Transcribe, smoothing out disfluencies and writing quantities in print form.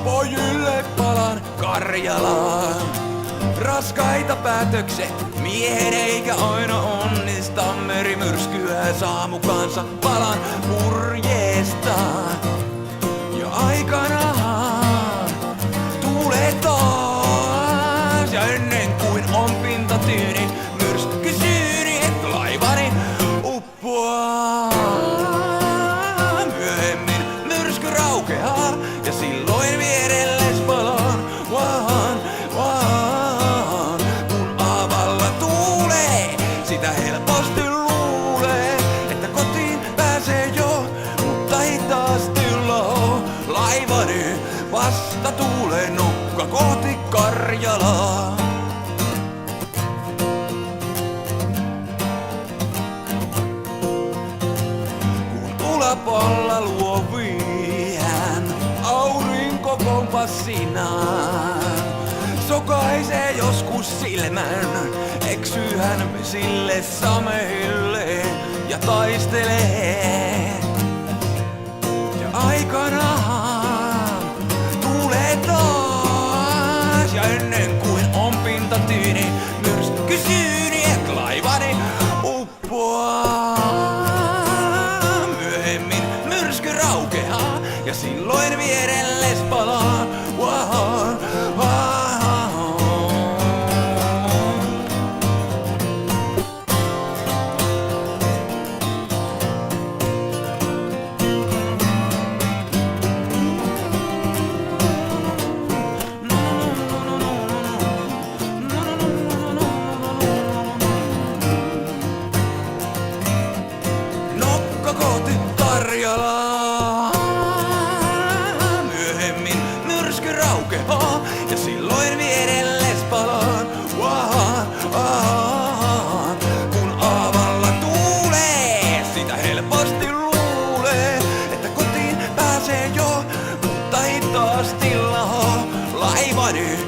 pojylle palan Karjalaan. Raskaita päätökset, miehen eikä aina onnista. Merimyrskyä saa mukaansa palan purjeestaan. Ja aikanaan tulee taas. Ja ennen kuin on pinta tyyni, myrsky syyni, et laivani uppoaa. Myöhemmin myrsky raukeaa ja silloin vierelles palaan. Kun avalla tuulee, sitä helposti luulee, että kotiin pääsee jo, mutta hitaasti lao. Laivani vasta tuulee nokka kohti Karjalaa. Kun ulapalla luovien aurinko kompassinaan sokaisee joskus silmän, eksyy hän vesille sameille ja taistelee. Ja aikanaan tulee taas ja ennen kuin on pinta tyyni, myrsky syyni, et laivani uppoaa. Myöhemmin myrsky raukeaa ja silloin vierelles palaan. Nokka kohti Karjalaa. Myöhemmin myrsky raukeaa ja silloin vierelles palaan. Kun avalla tuulee, sitä helposti luulee, että kotiin pääsee jo, mutta hitaasti laho. Laivani